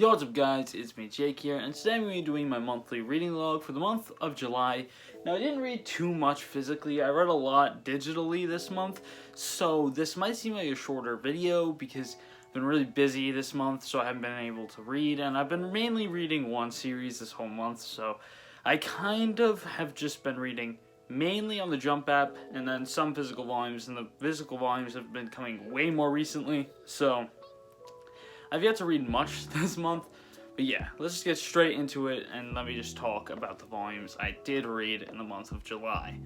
Yo, what's up guys, it's me Jake here, and today I'm going to be doing my monthly reading log for the month of July. Now I didn't read too much physically, I read a lot digitally this month, so this might seem like a shorter video because I've been really busy this month, so I haven't been able to read, and I've been mainly reading one series this whole month, so I kind of have just been reading mainly on the Jump app, and then some physical volumes, and the physical volumes have been coming way more recently, so I've yet to read much this month, but yeah, let's just get straight into it and let me just talk about the volumes I did read in the month of July.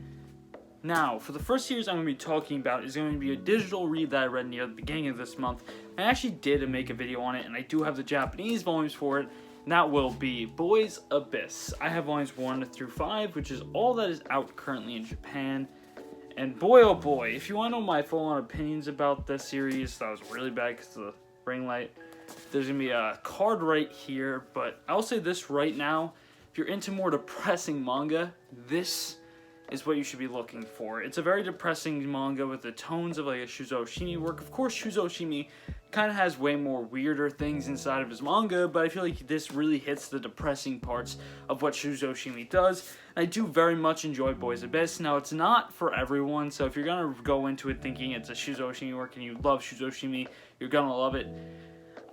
Now, for the first series I'm going to be talking about is going to be a digital read that I read near the beginning of this month. I actually did make a video on it, and I do have the Japanese volumes for it, and that will be Boys Abyss. I have volumes 1 through 5, which is all that is out currently in Japan. And boy oh boy, if you want to know my full-on opinions about this series, that was really bad because of the ring light. There's going to be a card right here, but I'll say this right now, if you're into more depressing manga, this is what you should be looking for. It's a very depressing manga with the tones of like a Shuzo Oshimi work. Of course, Shuzo Oshimi kind of has way more weirder things inside of his manga, but I feel like this really hits the depressing parts of what Shuzo Oshimi does. And I do very much enjoy Boys Abyss. Now, it's not for everyone, so if you're going to go into it thinking it's a Shuzo Oshimi work and you love Shuzo Oshimi, you're going to love it.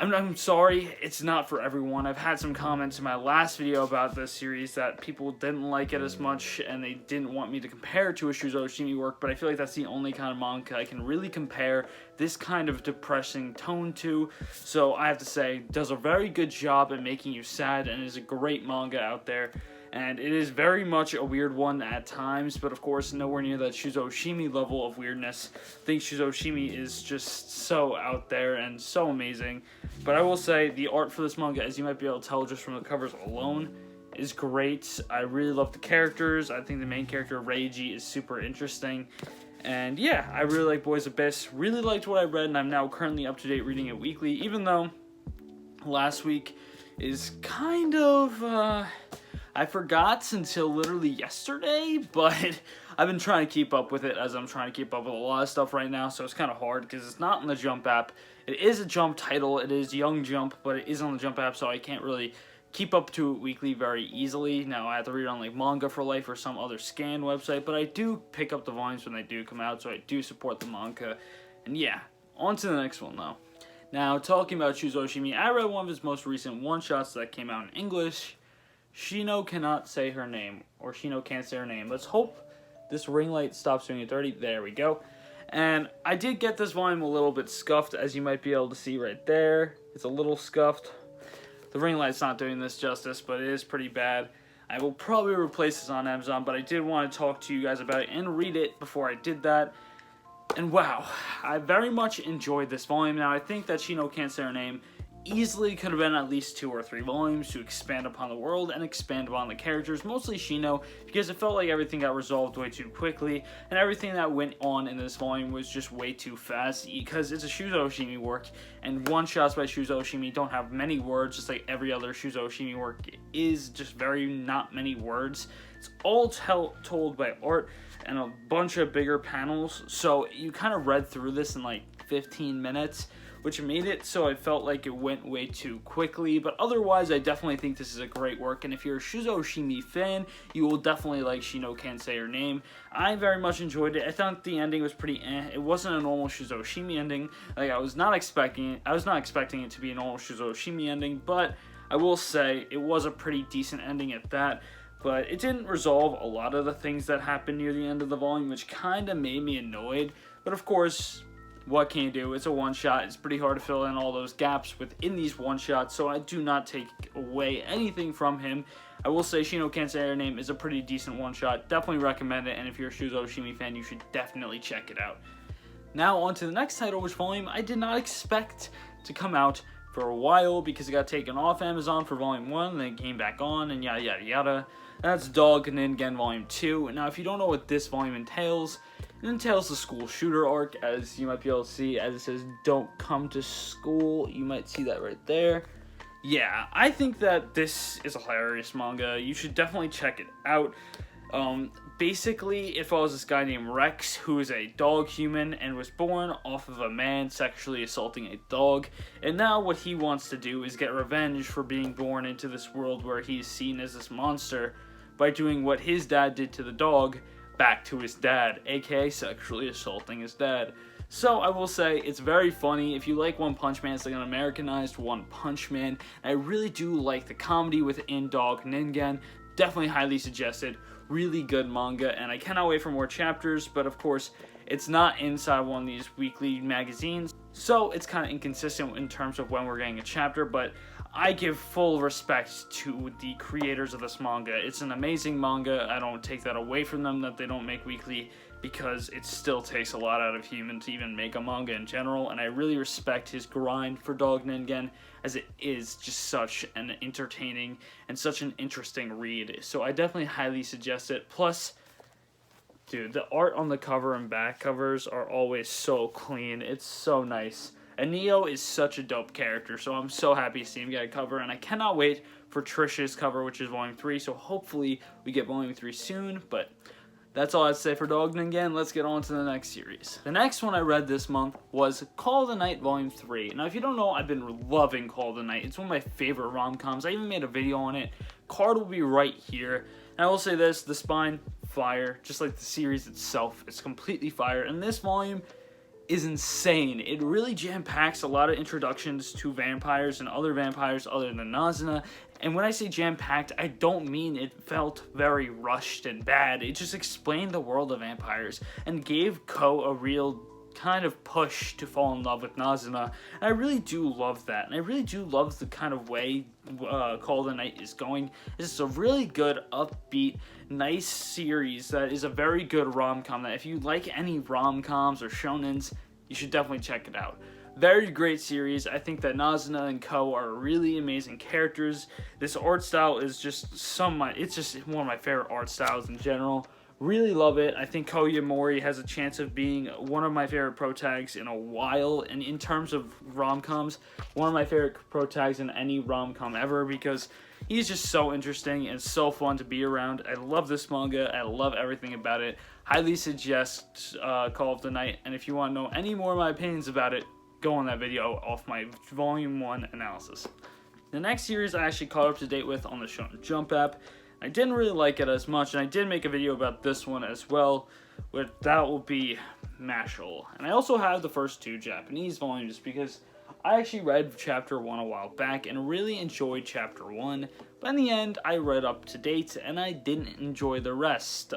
I'm sorry, it's not for everyone. I've had some comments in my last video about this series that people didn't like it as much and they didn't want me to compare it to a Shuzo Oshimi work, but I feel like that's the only kind of manga I can really compare this kind of depressing tone to. So I have to say, does a very good job at making you sad and is a great manga out there. And it is very much a weird one at times, but of course nowhere near that Shuzo Oshimi level of weirdness. I think Shuzo Oshimi is just so out there and so amazing. But I will say the art for this manga, as you might be able to tell just from the covers alone, is great. I really love the characters. I think the main character, Reiji, is super interesting. And yeah, I really like Boys Abyss. Really liked what I read, and I'm now currently up to date reading it weekly, even though last week is kind of... I forgot until literally yesterday, but I've been trying to keep up with it as I'm trying to keep up with a lot of stuff right now, so it's kind of hard because it's not on the Jump app. It is a Jump title, it is Young Jump, but it is on the Jump app, so I can't really keep up to it weekly very easily. Now, I have to read it on like Manga for Life or some other scan website, but I do pick up the volumes when they do come out, so I do support the manga. And yeah, on to the next one though. Now, talking about Shuzo Oshimi, I read one of his most recent one-shots that came out in English. Shino cannot say her name, or Shino can't say her name. Let's hope this ring light stops doing it dirty. There we go. And I did get this volume a little bit scuffed, as you might be able to see right there. It's a little scuffed. The ring light's not doing this justice, but it is pretty bad. I will probably replace this on Amazon, but I did want to talk to you guys about it and read it before I did that. And wow, I very much enjoyed this volume. Now, I think that Shino can't say her name easily could have been at least 2 or 3 volumes to expand upon the world and expand upon the characters, mostly Shino, because it felt like everything got resolved way too quickly, and everything that went on in this volume was just way too fast, because it's a Shuzo Oshimi work, and one-shots by Shuzo Oshimi don't have many words, just like every other Shuzo Oshimi work is just very not many words. It's all told by art and a bunch of bigger panels, so you kind of read through this in like 15 minutes, which made it so I felt like it went way too quickly, but otherwise I definitely think this is a great work, and if you're a Shuzo Oshimi fan, you will definitely like Shino Can't Say Her Name. I very much enjoyed it. I thought the ending was pretty It wasn't a normal Shuzo Oshimi ending. Like, I was not expecting it to be a normal Shuzo Oshimi ending, but I will say it was a pretty decent ending at that. But it didn't resolve a lot of the things that happened near the end of the volume, which kind of made me annoyed, but of course, what can you do? It's a one-shot. It's pretty hard to fill in all those gaps within these one-shots, so I do not take away anything from him. I will say Shino Can't Say Her Name is a pretty decent one-shot. Definitely recommend it, and if you're a Shuzo Oshimi fan, you should definitely check it out. Now, on to the next title, which volume I did not expect to come out for a while because it got taken off Amazon for Volume 1, and then it came back on, and yada yada yada. That's Ningen Volume 2. Now, if you don't know what this volume entails, it entails the school shooter arc, as you might be able to see, as it says, "Don't come to school." You might see that right there. Yeah, I think that this is a hilarious manga. You should definitely check it out. Basically, it follows this guy named Rex, who is a dog human and was born off of a man sexually assaulting a dog. And now what he wants to do is get revenge for being born into this world where he's seen as this monster by doing what his dad did to the dog back to his dad, aka sexually assaulting his dad. So I will say, it's very funny. If you like One Punch Man, it's like an Americanized One Punch Man. I really do like the comedy within Dog Ningen. Definitely highly suggested. Really good manga, and I cannot wait for more chapters, but of course, it's not inside one of these weekly magazines, so it's kind of inconsistent in terms of when we're getting a chapter, but I give full respect to the creators of this manga. It's an amazing manga. I don't take that away from them that they don't make weekly, because it still takes a lot out of human to even make a manga in general, and I really respect his grind for Dog Ningen, as it is just such an entertaining and such an interesting read. So I definitely highly suggest it. Plus, dude, the art on the cover and back covers are always so clean. It's so nice. And Neo is such a dope character, so I'm so happy to see him get a cover, and I cannot wait for Trish's cover, which is Volume 3, so hopefully we get Volume 3 soon, but that's all I'd say for Dog Ningen. Let's get on to the next series. The next one I read this month was Call of the Night Volume 3. Now, if you don't know, I've been loving Call of the Night. It's one of my favorite rom-coms. I even made a video on it. Card will be right here. And I will say this, the spine, fire. Just like the series itself, it's completely fire. And this volume is insane. It really jam-packs a lot of introductions to vampires and other vampires other than Nazuna. And when I say jam-packed, I don't mean it felt very rushed and bad. It just explained the world of vampires and gave Ko a real kind of push to fall in love with Nazuna. And I really do love that. And I really do love the kind of way Call of the Night is going. It's a really good, upbeat, nice series that is a very good rom-com that if you like any rom-coms or shonens, you should definitely check it out. Very great series. I think that Nazuna and Ko are really amazing characters. This art style is just it's just one of my favorite art styles in general. Really love it. I think Ko Yamori has a chance of being one of my favorite protags in a while. And in terms of rom-coms, one of my favorite protags in any rom-com ever, because he's just so interesting and so fun to be around. I love this manga. I love everything about it. Highly suggest Call of the Night. And if you want to know any more of my opinions about it, go on that video off my Volume 1 analysis. The next series I actually caught up to date with on the Shonen Jump app. I didn't really like it as much, and I did make a video about this one as well, but that will be Mashle. And I also have the first two Japanese volumes because I actually read Chapter 1 a while back and really enjoyed Chapter 1, but in the end, I read up to date, and I didn't enjoy the rest.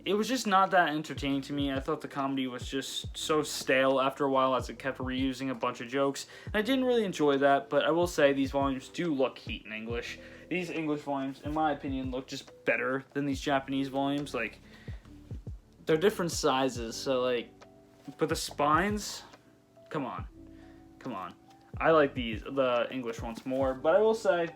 It was just not that entertaining to me. I thought the comedy was just so stale after a while as it kept reusing a bunch of jokes. And I didn't really enjoy that, but I will say these volumes do look heat in English. These English volumes, in my opinion, look just better than these Japanese volumes. Like, they're different sizes, so like, but the spines, come on. I like the English ones more, but I will say,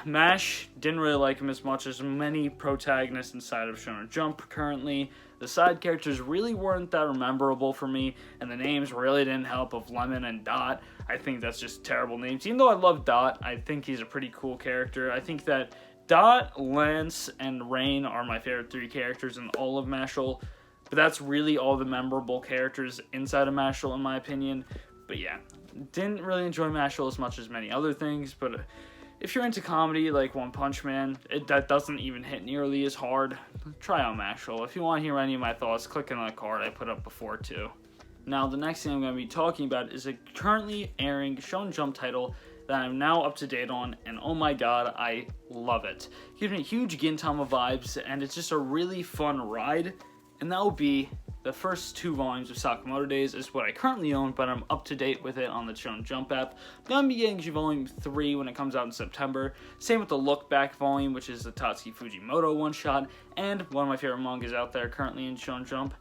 Mash, didn't really like him as much as many protagonists inside of Shonen Jump currently. The side characters really weren't that memorable for me, and the names really didn't help of Lemon and Dot. I think that's just terrible names. Even though I love Dot, I think he's a pretty cool character. I think that Dot, Lance, and Rain are my favorite three characters in all of Mashle, but that's really all the memorable characters inside of Mashle in my opinion. But yeah, didn't really enjoy Mashle as much as many other things, but if you're into comedy like One Punch Man, that doesn't even hit nearly as hard, try out Mashle. If you want to hear any of my thoughts, click on that card I put up before too. Now, the next thing I'm going to be talking about is a currently airing Shonen Jump title that I'm now up to date on, and oh my god, I love it. It gives me huge Gintama vibes, and it's just a really fun ride, and that will be the first two volumes of Sakamoto Days is what I currently own, but I'm up to date with it on the Shonen Jump app. I'm going to be getting Volume 3 when it comes out in September. Same with the Look Back volume, which is the Tatsuki Fujimoto one-shot, and one of my favorite mangas out there currently in Shonen Jump,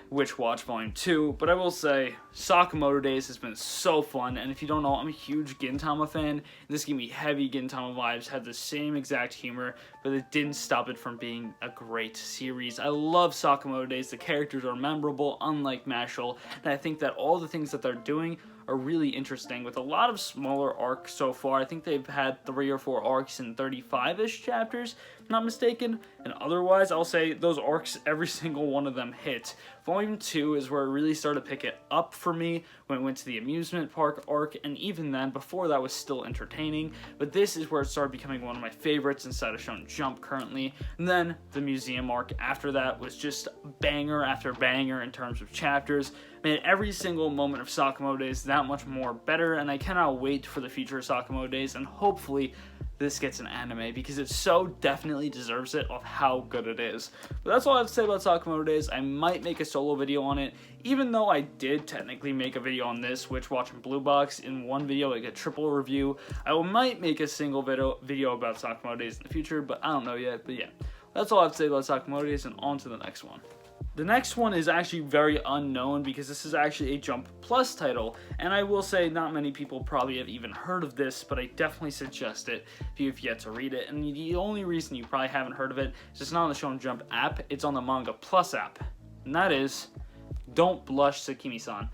Witch Watch Volume 2, but I will say, Sakamoto Days has been so fun, and if you don't know, I'm a huge Gintama fan. This gave me heavy Gintama vibes, had the same exact humor, but it didn't stop it from being a great series. I love Sakamoto Days, the characters are memorable, unlike Mashle, and I think that all the things that they're doing are really interesting with a lot of smaller arcs so far. I think they've had 3 or 4 arcs in 35-ish chapters, if I'm not mistaken, and otherwise I'll say those arcs, every single one of them hit. Volume 2 is where it really started to pick it up for me when it went to the amusement park arc, and even then, before that was still entertaining, but this is where it started becoming one of my favorites inside of Shonen Jump currently. And then the museum arc after that was just banger after banger in terms of chapters, made every single moment of Sakamoto Days that much more better, and I cannot wait for the future of Sakamoto Days, and hopefully this gets an anime, because it so definitely deserves it of how good it is. But that's all I have to say about Sakamoto Days. I might make a solo video on it, even though I did technically make a video on this, which watching Blue Box in one video, like a triple review. I might make a single video about Sakamoto Days in the future, but I don't know yet. But yeah, that's all I have to say about Sakamoto Days, and on to the next one. The next one is actually very unknown because this is actually a Jump Plus title, and I will say not many people probably have even heard of this, but I definitely suggest it if you've yet to read it. And the only reason you probably haven't heard of it is it's not on the Shonen Jump app, it's on the Manga Plus app, and that is Don't Blush, Sekime-san.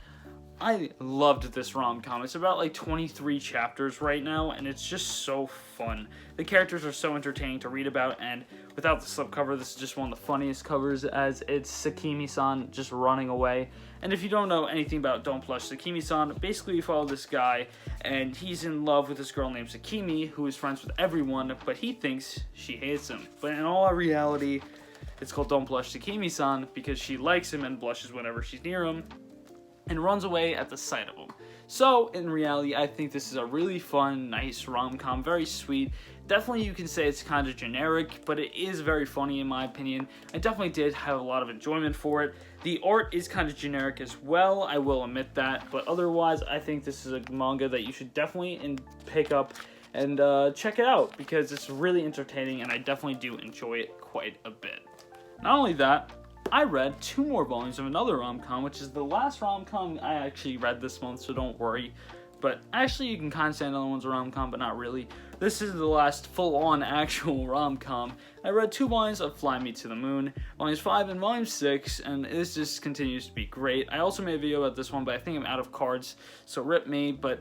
I loved this rom-com. It's about like 23 chapters right now, and it's just so fun. The characters are so entertaining to read about, and without the slipcover, this is just one of the funniest covers, as it's Sekime-san just running away. And if you don't know anything about Don't Blush, Sekime-san, basically you follow this guy, and he's in love with this girl named Sekime, who is friends with everyone, but he thinks she hates him. But in all reality, it's called Don't Blush, Sekime-san, because she likes him and blushes whenever she's near him, and runs away at the sight of him. So, in reality, I think this is a really fun, nice rom-com, very sweet. Definitely you can say it's kind of generic, but it is very funny in my opinion. I definitely did have a lot of enjoyment for it. The art is kind of generic as well, I will admit that, but otherwise I think this is a manga that you should definitely pick up and check it out, because it's really entertaining and I definitely do enjoy it quite a bit. Not only that, I read 2 more volumes of another rom-com, which is the last rom-com I actually read this month, so don't worry. But actually, you can kind of say another one's a rom-com, but not really. This is the last full-on actual rom-com. I read 2 volumes of Fly Me to the Moon, volumes 5 and volume 6, and this just continues to be great. I also made a video about this one, but I think I'm out of cards, so rip me, but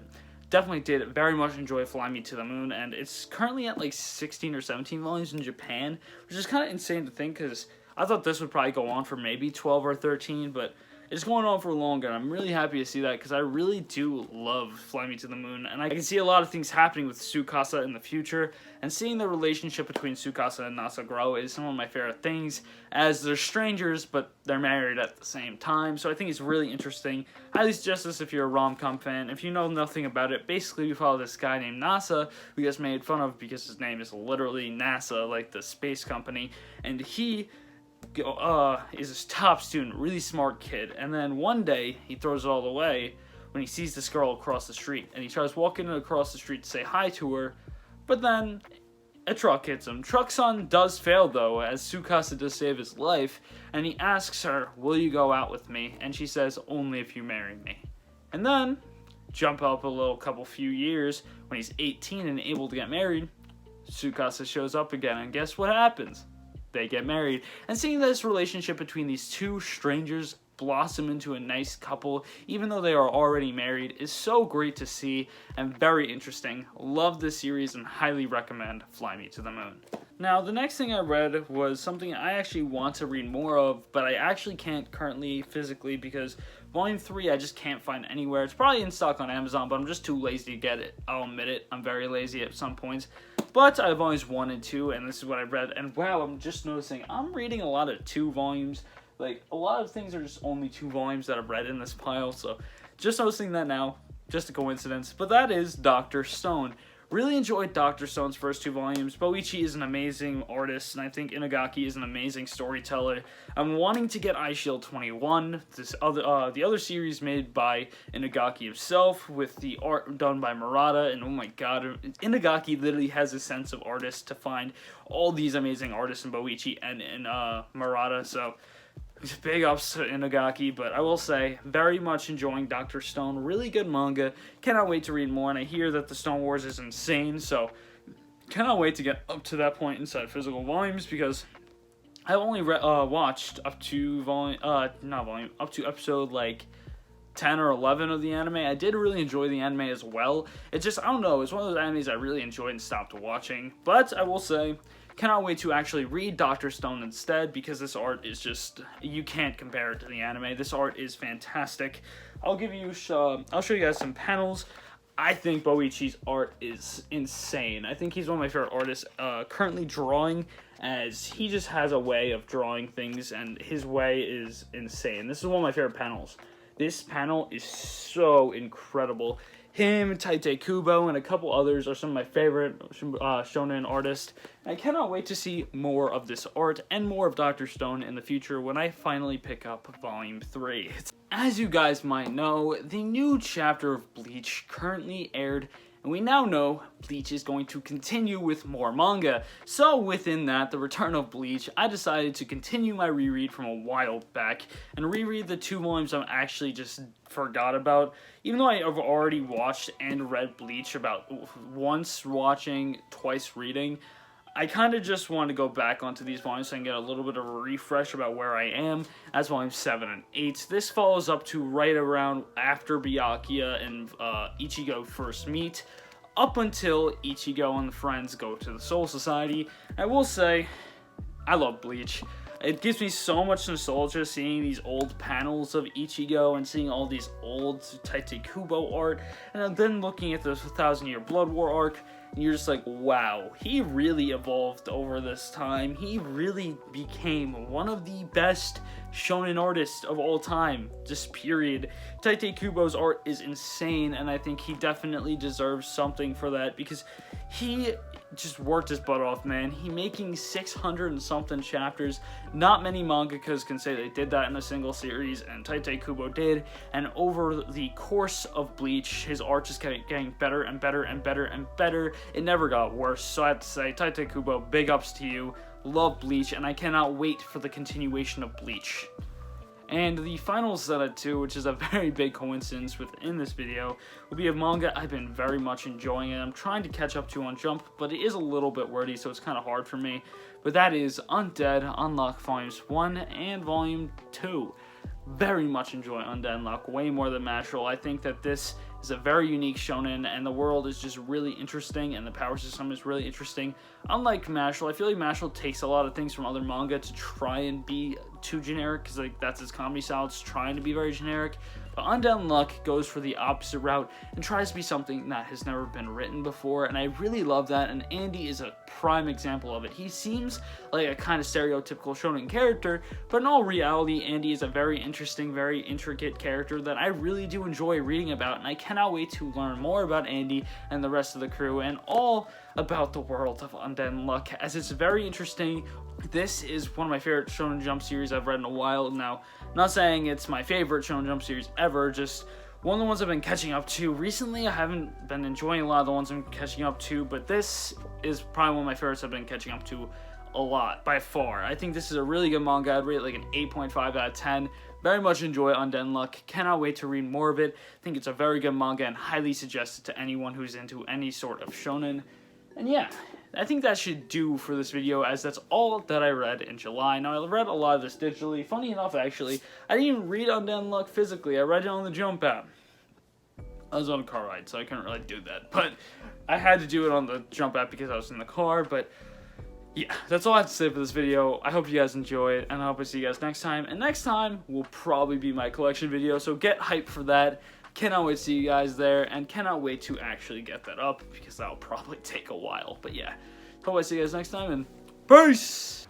definitely did very much enjoy Fly Me to the Moon, and it's currently at like 16 or 17 volumes in Japan, which is kind of insane to think, because I thought this would probably go on for maybe 12 or 13, but it's going on for longer, and I'm really happy to see that, because I really do love Fly Me to the Moon, and I can see a lot of things happening with Tsukasa in the future, and seeing the relationship between Tsukasa and Nasa grow is some of my favorite things, as they're strangers, but they're married at the same time, so I think it's really interesting. Highly suggest this if you're a rom-com fan. If you know nothing about it, basically we follow this guy named Nasa, who gets made fun of because his name is literally NASA, like the space company, and he is his top student, really smart kid, and then one day he throws it all away when he sees this girl across the street, and he tries walking across the street to say hi to her, but then a truck hits him. Truck-san does fail though, as Tsukasa does save his life, and he asks her, "Will you go out with me?" And she says, "Only if you marry me." And then jump up a couple few years, when he's 18 and able to get married, Tsukasa shows up again, and guess what happens? They get married. And seeing this relationship between these 2 strangers blossom into a nice couple, even though they are already married, is so great to see and very interesting. Love this series and highly recommend Fly Me to the Moon. Now, the next thing I read was something I actually want to read more of, but I actually can't currently physically, because Volume 3 I just can't find anywhere. It's probably in stock on Amazon, but I'm just too lazy to get it. I'll admit it, I'm very lazy at some points. But I've always 1 and 2, and this is what I've read, and wow, I'm just noticing I'm reading a lot of 2 volumes. Like, a lot of things are just only 2 volumes that I've read in this pile, so just noticing that now, just a coincidence. But that is Dr.Stone. Really enjoyed Dr. Stone's first 2 volumes. Boichi is an amazing artist, and I think Inagaki is an amazing storyteller. I'm wanting to get Eyeshield 21, the other series made by Inagaki himself, with the art done by Murata, and oh my god, Inagaki literally has a sense of artist to find all these amazing artists in Boichi and in Murata, so big ups to Inagaki, but I will say, very much enjoying Dr. Stone. Really good manga. Cannot wait to read more, and I hear that the Stone Wars is insane, so cannot wait to get up to that point inside physical volumes, because I've only watched up to episode like 10 or 11 of the anime. I did really enjoy the anime as well. It's just, I don't know, it's one of those animes I really enjoyed and stopped watching. But I will say, cannot wait to actually read Dr.Stone instead, because this art is just, you can't compare it to the anime. This art is fantastic. I'll show you guys some panels. I think Boichi's art is insane. I think he's one of my favorite artists currently drawing, as he just has a way of drawing things, and his way is insane. This is one of my favorite panels. This panel is so incredible. Him, Tite Kubo, and a couple others are some of my favorite shonen artists. I cannot wait to see more of this art and more of Dr. Stone in the future when I finally pick up Volume 3. As you guys might know, the new chapter of Bleach currently aired, and we now know Bleach is going to continue with more manga. So within that, the return of Bleach, I decided to continue my reread from a while back and reread the 2 volumes I actually just forgot about. Even though I have already watched and read Bleach about once watching, twice reading, I kind of just want to go back onto these volumes so I can get a little bit of a refresh about where I am. That's volumes 7 and 8. This follows up to right around after Byakuya and Ichigo first meet, up until Ichigo and the friends go to the Soul Society. I will say, I love Bleach. It gives me so much nostalgia seeing these old panels of Ichigo and seeing all these old Tite Kubo art, and then looking at the 1000-Year Blood War arc, and you're just like, wow, he really evolved over this time. He really became one of the best shonen artists of all time, just period. Tite Kubo's art is insane, and I think he definitely deserves something for that, because he just worked his butt off, man. He making 600 and something chapters. Not many mangakas can say they did that in a single series, and Tite Kubo did. And over the course of Bleach, his art just kept getting better and better and better and better. It never got worse. So I have to say, Tite Kubo, big ups to you. Love Bleach, and I cannot wait for the continuation of Bleach. And the final Zeta 2, which is a very big coincidence within this video, will be a manga I've been very much enjoying, and I'm trying to catch up to on Jump, but it is a little bit wordy, so it's kind of hard for me. But that is Undead Unluck Volumes 1 and Volume 2. Very much enjoy Undead Unluck, way more than Mashle. I think that this is a very unique shonen, and the world is just really interesting, and the power system is really interesting. Unlike Mashle, I feel like Mashle takes a lot of things from other manga to try and be too generic, because like that's his comedy style. It's trying to be very generic. But Undead Unluck goes for the opposite route and tries to be something that has never been written before, and I really love that, and Andy is a prime example of it. He seems like a kind of stereotypical shonen character, but in all reality, Andy is a very interesting, very intricate character that I really do enjoy reading about, and I cannot wait to learn more about Andy and the rest of the crew, and all about the world of Undead Unluck, as it's very interesting. This is one of my favorite Shonen Jump series I've read in a while now. I'm not saying it's my favorite Shonen Jump series ever, just one of the ones I've been catching up to. Recently, I haven't been enjoying a lot of the ones I'm catching up to, but this is probably one of my favorites I've been catching up to a lot, by far. I think this is a really good manga. I'd rate it like an 8.5 out of 10. Very much enjoy Undead Unluck. Cannot wait to read more of it. I think it's a very good manga and highly suggested to anyone who's into any sort of shonen. And yeah, I think that should do for this video, as that's all that I read in July. Now, I read a lot of this digitally. Funny enough, actually, I didn't even read Undead Unluck physically. I read it on the Jump app. I was on a car ride, so I couldn't really do that. But I had to do it on the Jump app because I was in the car. But yeah, that's all I have to say for this video. I hope you guys enjoy it, and I hope I see you guys next time. And next time will probably be my collection video, so get hyped for that. Cannot wait to see you guys there, and cannot wait to actually get that up, because that'll probably take a while. But yeah, hope I see you guys next time, and peace!